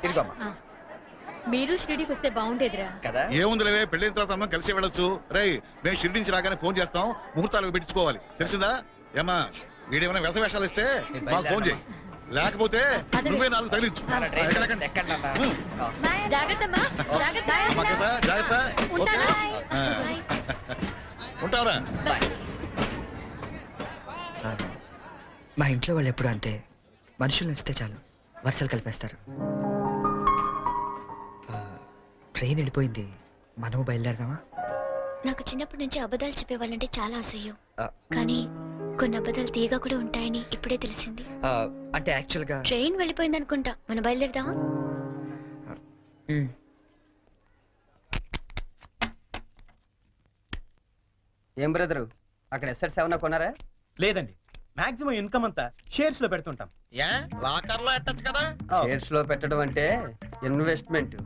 ఇదిగోమ్మా. మీరు షిరిడీకి వస్తే బాగుండేదిరా కదా. ఏముందిలే, పెళ్ళైన తర్వాత మనం కలిసి వెళ్ళొచ్చు. రేయ్, నేను షిరిడి నుంచి రాగానే ఫోన్ చేస్తాం, ముహూర్తాలకు పెట్టించుకోవాలి, తెలిసిందా? ఏమా వీడేమైనా వ్యస వేషాలు ఇస్తే మాకు ఫోన్ చేయి, లేకపోతే నువ్వే 4 తగిలించు. జాగ్రత్తమ్మా, జాగ్రత్త. జాగ్రత్త. ఉంటావరా? మా ఇంట్లో వాళ్ళు ఎప్పుడు అంతే, మనుషులు నచ్చితే చాలు వరుసలు కలిపేస్తారు. ట్రైన్ వెళ్ళిపోయింది, మనము బయలుదేరదామా? నాకు చిన్నప్పటి నుంచి అబద్ధాలు చెప్పేవాళ్ళంటే చాలా అసహ్యం, కానీ కొన్ని అబద్ధాలు తీయగా కూడా ఉంటాయని ఇప్పుడే తెలిసింది. అంటే యాక్చువల్గా ట్రైన్ వెళ్ళిపోయింది అనుకుంటా, మనం బయలుదేరదామా? ఏం బ్రదరు, అక్కడ ఎస్ఎట్స్ ఏమన్నా కొన్నారా? లేదండి, మాక్సిమం ఇన్కమ్ అంతా షేర్స్ లో పెడుతుంటాం. లాకర్ లో పెట్టచ్చు కదా. షేర్స్ లో పెట్టడం అంటే ఇన్వెస్ట్మెంట్.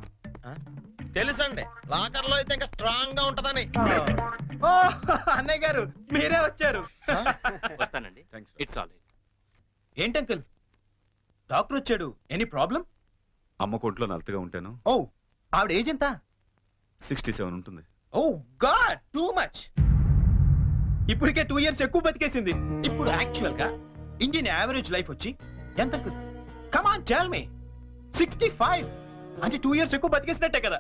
తెలుసండి, లాకర్ లో అయితే ఇంకా స్ట్రాంగ్ గా ఉంటదని. అన్నయ్య గారు మీరే వచ్చారు. వస్తానండి. It's all right. ఏంటి అంకుల్, డాక్టర్ వచ్చాడు, ఎనీ ప్రాబ్లం? అమ్మ కోట్లో నలతగా ఉంటాను. ఓ, ఆవిడ ఏజ్ ఎంత? 67 ఉంటుంది. ఓ గాడ్, టూ మచ్. ఇప్పటికే 2 years ఎక్కువ బతికేసింది. ఇప్పుడు యాక్చువల్ గా ఇండియన్ యావరేజ్ లైఫ్ వచ్చి ఎంత? Come on tell me. 65 అంటే 2 years ఎక్కువ బతికేసినట్టే కదా.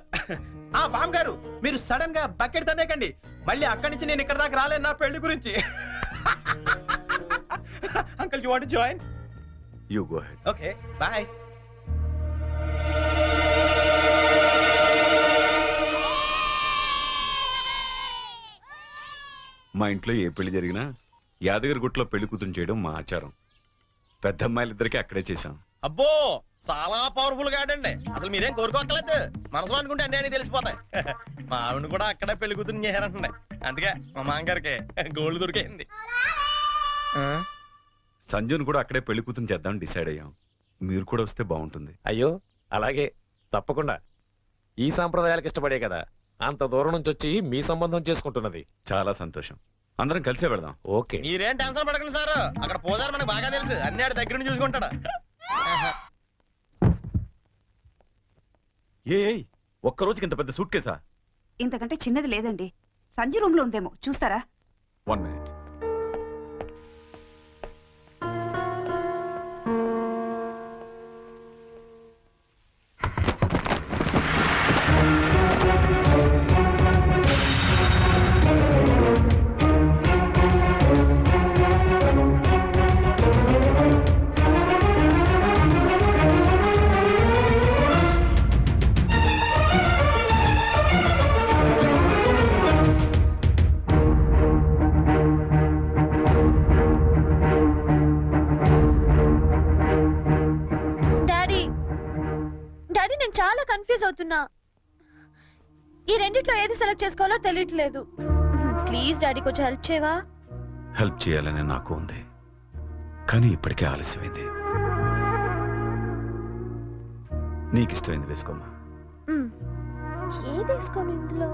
ఆ బామ్ గారు, మీరు సడన్ గా బకెట్ తనేకండి, మళ్ళీ అక్కడి నుంచి నేను ఇక్కడ దాకా రాలేను నా పెళ్లి గురించి. Uncle, you want to join? You go ahead. Okay, by. మా ఇంట్లో ఏ పెళ్లి జరిగినా యాదగిరి గుట్లో పెళ్లి కూతురు చేయడం మా ఆచారం. పెద్ద అమ్మాయిలిద్దరికి అక్కడే చేశాం. అబ్బో, చాలా పవర్ఫుల్ గాడండి. అసలు మీరేం కోరుకోక్కర్లేదు, మనసు అనుకుంటే అన్ని అని తెలిసిపోతాయి. మా ఆవిడ కూడా అక్కడే పెళ్లి కూతురు చేశారంటండి, అందుకే మా మామగారికి గోల్డ్ దొరికింది. సంజును కూడా అక్కడే పెళ్లి కూతురు చేద్దాం డిసైడ్ అయ్యాం. మీరు కూడా వస్తే బాగుంటుంది. అయ్యో అలాగే, తప్పకుండా. ఈ సాంప్రదాయాలకు ఇష్టపడే కదా అంత దూరం నుంచి వచ్చి మీ సంబంధం చేసుకుంటున్నది. చాలా సంతోషం, అందరం కలిసే వెళదాం. ఓకే. మీరేం టెన్షన్ పడకండి సార్, అక్కడ పోదారు మనకు బాగా తెలుసు, అన్ని ఆడి దగ్గర నుంచి చూసుకుంటాడు. ఒక్క రోజుకి ఇంత పెద్ద సూట్ కేసా? ఇంతకంటే చిన్నది లేదండి, సంజు రూమ్ లో ఉందేమో, చూస్తారా? 1 minute. నేను చాలా కన్ఫ్యూజ్ అవుతున్నా, ఈ రెండిట్లో ఏది సెలెక్ట్ చేసుకోవాలో తెలియట్లేదు. ప్లీజ్ డాడీ, కొంచెం హెల్ప్ చేయవా? హెల్ప్ చేయాలని నాకు ఉంది, కానీ ఇప్పటికే ఆలస్యమైంది. నీకు ఇష్టమైంది వేసుకోమ్మా. ఏది వేసుకోను ఇందులో?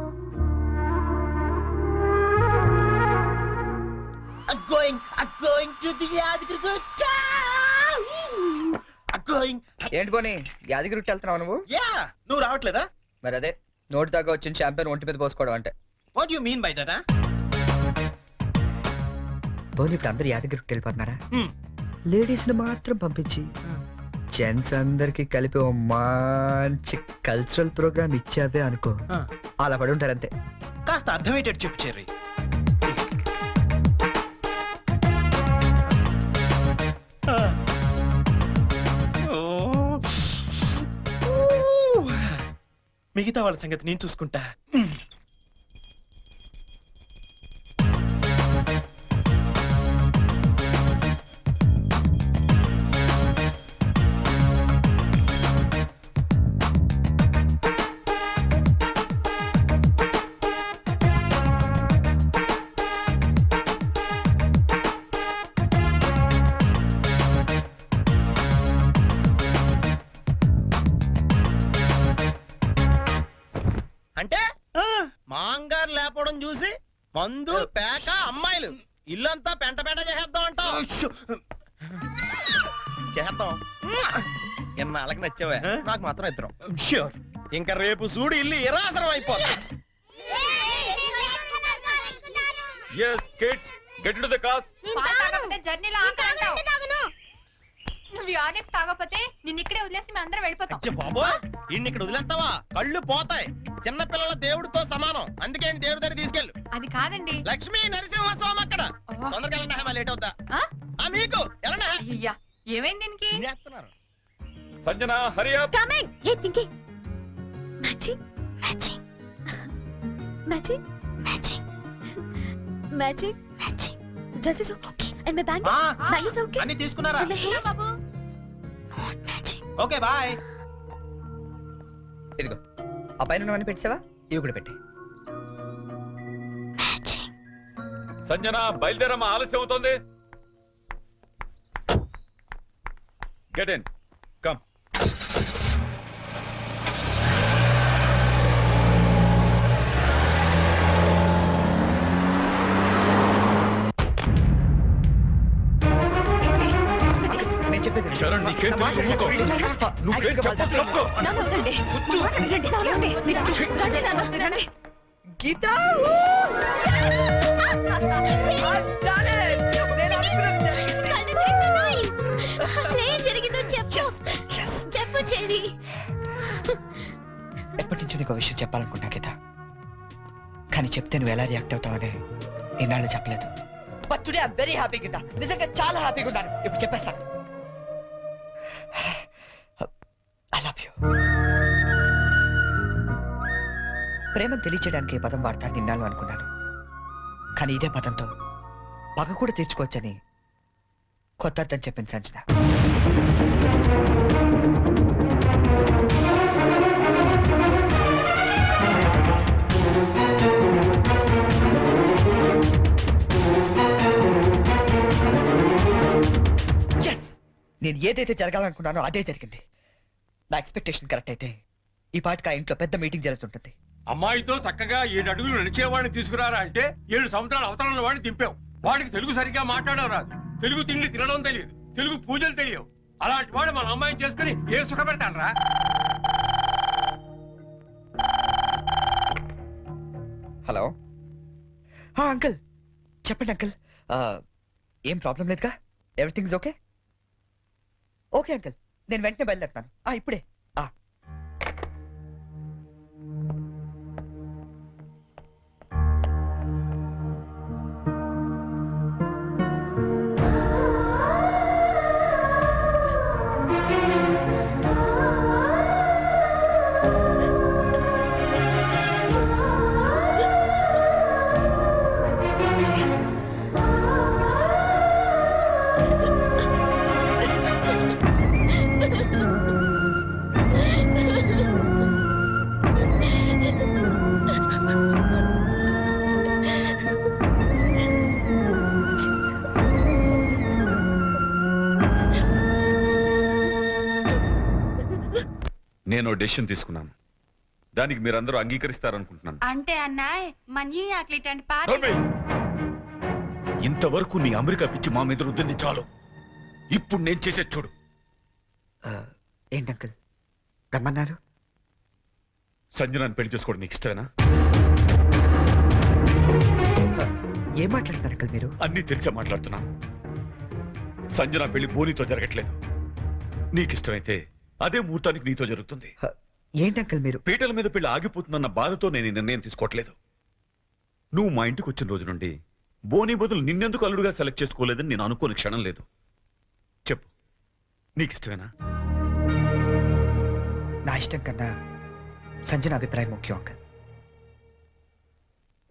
ఏంటి పోనీ యాదగిరి వెళ్తున్నావు నువ్వు? నువ్వు రావట్లేదా? మరి అదే నోటి దాకా వచ్చిన చాంపియన్ ఒంటి మీద పోసుకోవడం అంటే. What you mean by that? పోనీ ఇప్పుడు అందరు యాదగిరి వెళ్ళిపోతున్నారా? లేడీస్ ని మాత్రం పంపించి జెంట్స్ అందరికి కలిపి ఓ మంచి కల్చరల్ ప్రోగ్రామ్ ఇచ్చావే అనుకో, అలా పడి ఉంటారంతే. కాస్త అర్థమయ్యేటట్టు చెప్పు చెర్రీ. మిగతా వాళ్ళ సంగతి నేను చూసుకుంటా. అంటే మాంగారు లేపడం చూసి మందు పేక అమ్మాయిలు ఇల్లంతా పెంట పెంట చేసేద్దాం అంటాం. చేద్దాం. ఎన్నాళ్ళకి నచ్చావా ఆ? నాకు మాత్రం ఇద్దరం ష్యూర్. ఇంకా రేపు చూడు ఇల్లు ఇరాసరం అయిపోతా yes kids get into the cars జర్నీలో నువ్వు ఆర్ఎక్స్ తాగపోతే నిన్ను ఇక్కడే వదిలేసి మేము అందరం వెళ్ళిపోతాం. అచ్చ బాబోయ్ ఇన్ని ఇక్కడ వదిలేస్తావా కళ్ళు పోతాయి చిన్న పిల్లల దేవుడితో సమానం అందుకే ఆయన దేవుడి దగ్గర తీసుకెళ్ళు అది కాదండి. లక్ష్మీ నరసింహస్వామి అక్కడ తొందరగా వెళ్ళండి లేట్ అవుతా మీకు వెళ్ళండి అయ్యా ఏమైంది దీనికి? తినేస్తున్నారు. Sanjana hurry up coming. ఏ Pinky matching matching matching matching matching matching dress is okay and my band ఆ, బ్యాండ్ ఇస్ ఓకే అన్ని తీసుకున్నారా? అండ్ మై హెయిర్ బాబు ఓకే బాయ్. ఇదిగో ఆ పైన పెట్టావా ఇవి కూడా పెట్టి. సంజన బయలుదేరమ్మా ఆలస్యం అవుతోంది గెట్ ఇన్ కమ్ నేను చెప్పేది చరణ్, నీకేం తెలియదు, ఊరుకో. నువ్వేం చెప్పొద్దు, తప్పుకో. గీత అసలేం జరిగిందో చెప్పు చెప్పు చెల్లి. ఎప్పటి నుంచో నీకు విషయం చెప్పాలనుకుంటా గీత, కానీ చెప్తే నువ్వు ఎలా రియాక్ట్ అవుతావని ఈనాళ్ళు చెప్పలేదు. But today I very happy Geetha, నిజంగా చాలా హ్యాపీగా ఉన్నాను. ఇప్పుడు చెప్పేస్తాను. I love you. ప్రేమను తెలియచేయడానికి ఈ పదం వాడతాను నిన్నాళ్ళు అనుకున్నాను, కానీ ఇదే పదంతో పగ కూడా తీర్చుకోవచ్చని కొత్త అర్థం చెప్పింది సంజన. నేను ఏదైతే జరగాలనుకున్నానో అదే జరిగింది. నా ఎక్స్పెక్టేషన్ కరెక్ట్ అయితే ఈ పాటికి ఆ ఇంట్లో పెద్ద మీటింగ్ జరుగుతుంటుంది. అమ్మాయితో చక్కగా 7 అడుగులు నడిచేవాడిని తీసుకురారా అంటే 7 సంవత్సరాల అవతరాల వాడిని దింపావు. వాడికి తెలుగు సరిగ్గా మాట్లాడడం రాదు, తెలుగు తిండి తినడం తెలియదు, తెలుగు పూజలు తెలియవు. అలాంటి వాడు మన అమ్మాయిని చేసుకుని ఏ సుఖపెడతానరా? హలో అంకుల్, చెప్పండి అంకుల్. ఏం ప్రాబ్లం లేదుగా? Everything is okay? Okay uncle, నేను వెంటనే బయలుదేరుతాను. ఇప్పుడే. నేను డెసిషన్ తీసుకున్నాను, దానికి మీరందరూ అంగీకరిస్తారనుకుంటున్నాను. అంటే అన్నాయ్ మనీ అట్లీట్ అండ్ నోర్మి! ఇంతవరకు నీ అమెరికా పిచ్చి మా మీద రుద్దింది చాలు. ఇప్పుడు నేను చేసే చూడు. ఏంటి అంకుల్ రమ్మన్నారు? సంజనాన్ని పెళ్లి చేసుకోవడం నీకు ఇష్టమేనా? ఏం మాట్లాడుతున్నారు అంకుల్ మీరు? అన్నీ తెలిసే మాట్లాడుతున్నాను. సంజన పెళ్లి బోనితో జరగట్లేదు. నీకిష్టమైతే అదే ముహూర్తానికి నీతో జరుగుతుంది. ఏంటి అంకుల్ మీరు? పీటల మీద పెళ్లి ఆగిపోతుందన్న బాధతో నేను ఈ నిర్ణయం తీసుకోవట్లేదు. నువ్వు మా ఇంటికి వచ్చిన రోజు నుండి బోని బదులు నిన్నెందుకు అల్లుడుగా సెలెక్ట్ చేసుకోలేదని నేను అనుకోని క్షణం లేదు. చెప్పు, నీకిష్టమేనా? నా ఇష్టం కన్నా సంజన అభిప్రాయం ముఖ్యం అంకుల్.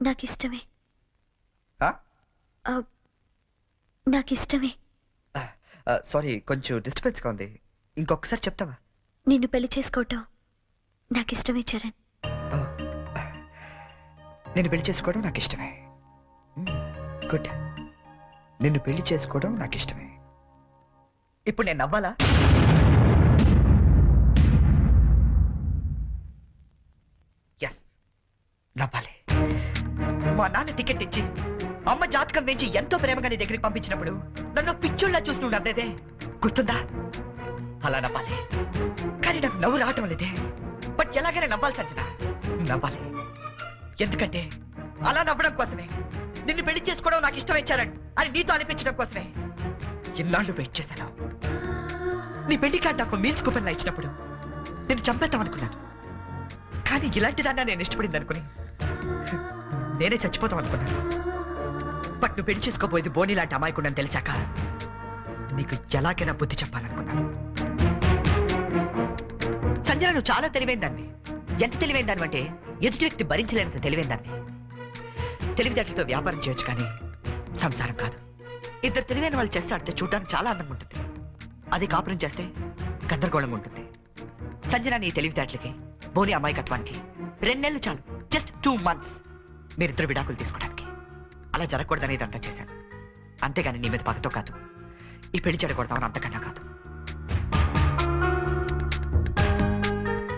నాకిష్టమే. ఆ? నాకిష్టమే. సారీ, కొంచెం డిస్టర్బెన్స్గా ఉంది. ఇంకొకసారి చెప్తావా? నిన్ను పెళ్లి చేసుకోవటం నాకిష్టమే చరణ్. నేను పెళ్లి చేసుకోవడం నాకు ఇష్టమే. గుడ్. నిన్ను పెళ్లి చేసుకోవడం నాకు ఇష్టమే. ఇప్పుడు నేను నవ్వాలా? ఎస్, నవ్వాలి. మా నాన్న టికెట్ ఇచ్చి అమ్మ జాతకం వేయించి ఎంతో ప్రేమగా నీ దగ్గరికి పంపించినప్పుడు నన్ను పిచ్చోళ్ళ చూస్తూ నవ్వేదే గుర్తుందా? అలా నవ్వాలి, కానీ నాకు నవ్వు రావటం లేదే. బట్ ఎలాగైనా నవ్వాలి సంజన, నవ్వాలి. ఎందుకంటే అలా నవ్వడం కోసమే, నిన్ను పెళ్లి చేసుకోవడం నాకు ఇష్టం ఇచ్చారని అని నీతో అనిపించడం కోసమే ఇన్నాళ్ళు వెయిట్ చేశాను. నీ పెళ్లి కార్డు నాకు మీల్స్ కూపన్లా ఇచ్చినప్పుడు నేను చంపేద్దాం అనుకున్నాను. కానీ ఇలాంటి దాన్ని నేను ఇష్టపడింది అనుకుని నేనే చచ్చిపోతాం అనుకున్నాను. బట్ నువ్వు పెళ్లి చేసుకోబోయేది బోని లాంటి అమాయకుండని తెలిసాక నీకు ఎలాగైనా బుద్ధి చెప్పాలనుకున్నాను. సంజన, నువ్వు చాలా తెలివైన దాన్ని. ఎంత తెలివైన దాన్ని అంటే ఎదుటి వ్యక్తి భరించలేనంత తెలివైన దాన్ని. తెలివితేటలతో వ్యాపారం చేయొచ్చు కానీ సంసారం కాదు. ఇద్దరు తెలివైన వాళ్ళు చేస్తే ఆడితే చూడడానికి చాలా అందంగా ఉంటుంది. అది కాపురం చేస్తే గందరగోళంగా ఉంటుంది. సంజన, నీ తెలివితేటలకి బోని అమాయకత్వానికి 2 నెలలు చాలు, జస్ట్ 2 months మీరిద్దరు విడాకులు తీసుకోవడానికి. అలా జరగకూడదని ఇదంతా చేశాను. అంతేగాని నీ మీద పగతో కాదు, ఈ పెళ్లి చెడకూడదామని అంతకన్నా కాదు.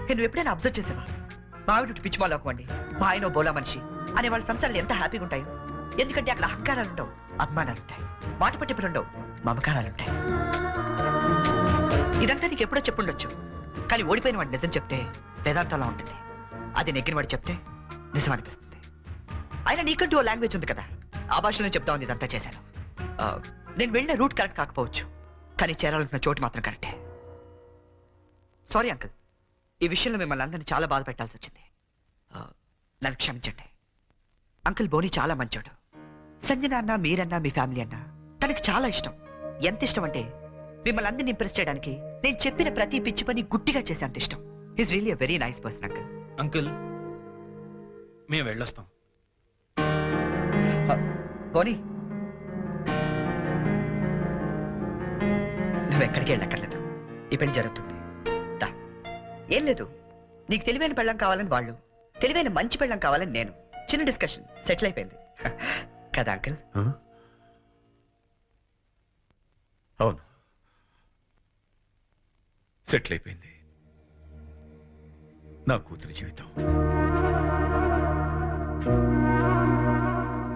నువ్వు ఎప్పుడైనా అబ్జర్వ్ చేసావా? మావిడు పిచ్చిమాలోకం అండి, మా ఆయన బోలా మనిషి అనే వాళ్ళ సంసారాలు ఎంత హ్యాపీగా ఉంటాయో. ఎందుకంటే అక్కడ అహంకారాలు ఉండవు, అభిమానాలు ఉంటాయి, మాట పట్టింపులు ఉండవు, మమకారాలు ఉంటాయి. ఇదంతా నీకు ఎప్పుడో చెప్పుండొచ్చు, కానీ ఓడిపోయిన వాడు నిజం చెప్తే వేదాంతంలా ఉంటుంది. అది నెగ్గిన వాడు చెప్తే నిజం అనిపిస్తుంది. అయినా నీకంటూ ఓ లాంగ్వేజ్ ఉంది కదా, ఆ భాషలో చెప్తామని ఇదంతా చేశాను. నేను వెళ్ళిన రూట్ కరెక్ట్ కాకపోవచ్చు, కానీ చేరాలనుకున్న చోటు మాత్రం కరెక్టే. సారీ అంకుల్, ఈ విషయంలో మిమ్మల్ని అందరినీ చాలా బాధ పెట్టాల్సి వచ్చింది. నన్ను క్షమించండి. అంకుల్ బోని చాలా మంచోడు. సంజన అన్న, మీరన్నా, మీ ఫ్యామిలీ అన్నా తనకి చాలా ఇష్టం. ఎంత ఇష్టం అంటే మిమ్మల్ని అందరినీ ఇంప్రెస్ చేయడానికి నేను చెప్పిన ప్రతి పిచ్చి పని గుట్టిగా చేసే అంత ఇష్టం. Is really very nice person uncle. Uncle మేము వెళ్ళొస్తాం. బోని, నువ్వు ఎక్కడికి వెళ్ళక్కర్లేదు, ఈ పెళ్లి జరుగుతుంది. ఏం లేదు, నీకు తెలివైన పెళ్ళం కావాలని వాళ్ళు, తెలివైన మంచి పెళ్ళం కావాలని నేను. చిన్న డిస్కషన్ సెటిల్ అయిపోయింది కదా అంకుల్? అవును, సెటిల్ అయిపోయింది నా కూతురి జీవితం.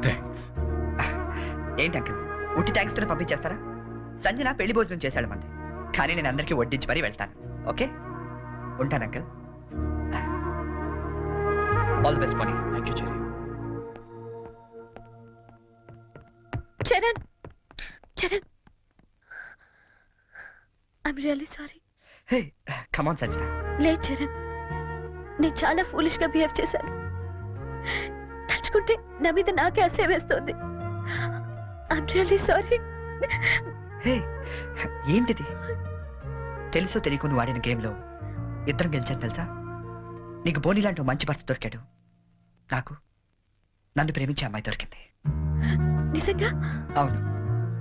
థ్యాంక్స్. ఏంటి అంకుల్, ఉట్టి థ్యాంక్స్ తో పంపించేస్తారా? సంజన పెళ్లి భోజనం చేశాడు మంది, కానీ నేను అందరికీ వడ్డించి మరీ వెళ్తాను. ఓకే, ఉంటాను అంకుల్. ఆల్ ది బెస్ట్ పోనీ. Thank you cherry. Charan, Charan, I'm really sorry. Hey come on Sanjana. లేదు చరణ్, నేను చాలా ఫూలిష్ గా బిహేవ్ చేశాను. తలుచుకుంటే నా మీద నాకే అసహ్యం వేస్తుంది. I'm really sorry. హే ఏంటిది? తెలుసో తెలియకు నువ్వు ఆడిన గేమ్లో ఇద్దరం గెలిచాను తెలుసా? నీకు బోని లాంటి మంచి భర్త దొరికాడు, నాకు నన్ను ప్రేమించే అమ్మాయి దొరికింది. నిజంగా? అవును,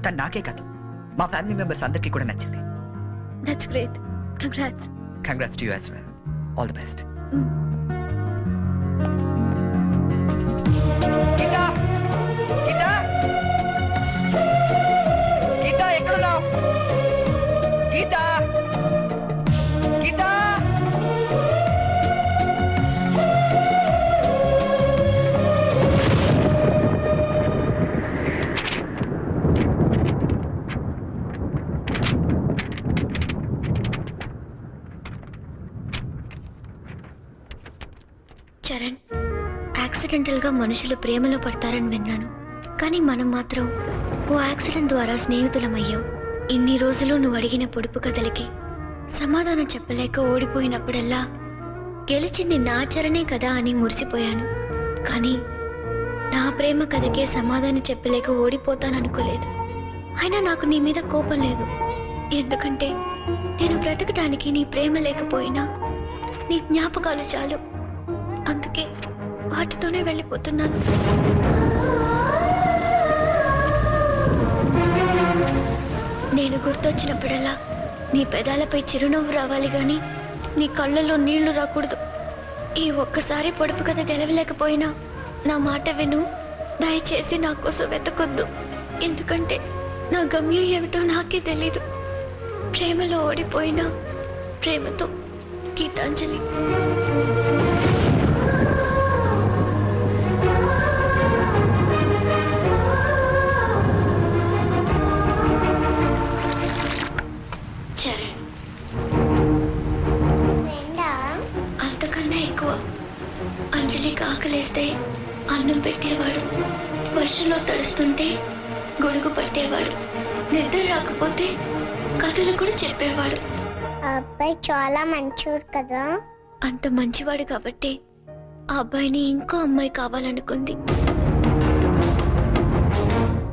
తను నాకే కాదు మా ఫ్యామిలీ మెంబర్స్ అందరికీ కూడా నచ్చింది. That's great. Congrats. Congrats to you as well. All the best. Geeta, Geeta, Geeta ఎక్కడున్నావు? గీతా, గీతా. చరణ్, యాక్సిడెంటల్ గా మనుషులు ప్రేమలో పడతారని విన్నాను, కానీ మనం మాత్రం ఓ యాక్సిడెంట్ ద్వారా స్నేహితులమయ్యాం. ఇన్ని రోజులు నువ్వు అడిగిన పొడుపు కథలకి సమాధానం చెప్పలేక ఓడిపోయినప్పుడల్లా గెలిచింది నా చరణే కదా అని మురిసిపోయాను. కానీ నా ప్రేమ కథకే సమాధానం చెప్పలేక ఓడిపోతాననుకోలేదు. అయినా నాకు నీ మీద కోపం లేదు, ఎందుకంటే నేను బ్రతకటానికి నీ ప్రేమ లేకపోయినా నీ జ్ఞాపకాలు చాలు. అందుకే వాటితోనే వెళ్ళిపోతున్నాను. నేను గుర్తొచ్చినప్పుడల్లా నీ పెదాలపై చిరునవ్వు రావాలి గాని నీ కళ్ళలో నీళ్లు రాకూడదు. ఈ ఒక్కసారి పొడుపు కథ గెలవలేకపోయినా నా మాట విను. దయచేసి నా కోసం వెతకొద్దు, ఎందుకంటే నా గమ్యం ఏమిటో నాకే తెలీదు. ప్రేమలో ఓడిపోయినా ప్రేమతో, గీతాంజలి. చరణ్, అంజలికి ఆకలేస్తే అన్నం పెట్టేవాడు, వర్షంలో తడుస్తుంటే గొడుగు పట్టేవాడు, నిద్ర రాకపోతే కథలు కూడా చెప్పేవాడు. ఆ అబ్బాయి చాలా మంచోడు కదా. అంత మంచివాడు కాబట్టి ఆ అబ్బాయిని ఇంకో అమ్మాయి కావాలనుకుంది.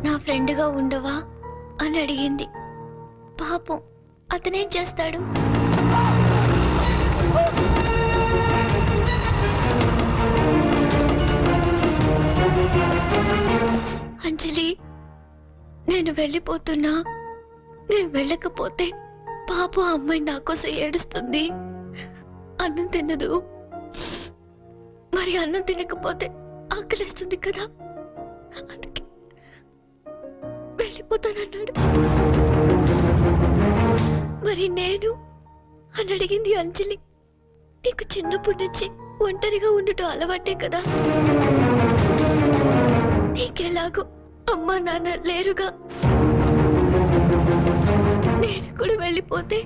నా ఫ్రెండ్గా ఉండవా అని అడిగింది. పాపం అతనేం చేస్తాడు? అంజలి, నేను వెళ్ళిపోతున్నా. నేను వెళ్ళకపోతే పాపం ఆ అమ్మాయి నా కోసం ఏడుస్తుంది. అన్నం తినదు, మరి అన్నం తినకపోతే ఆకలిస్తుంది కదా, అందుకే వెళ్ళిపోతానన్నాడు. మరి నేను అని అడిగింది అంజలి. నీకు చిన్నప్పటి నుంచి ఒంటరిగా ఉండటం అలవాటే కదా, నీకెలాగో అమ్మా నాన్న లేరుగా. నేను కూడా వెళ్ళిపోతే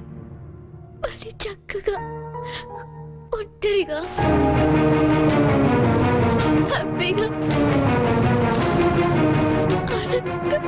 మళ్ళీ చక్కగా ఒంటరిగా హ్యాపీగా ఆనందంగా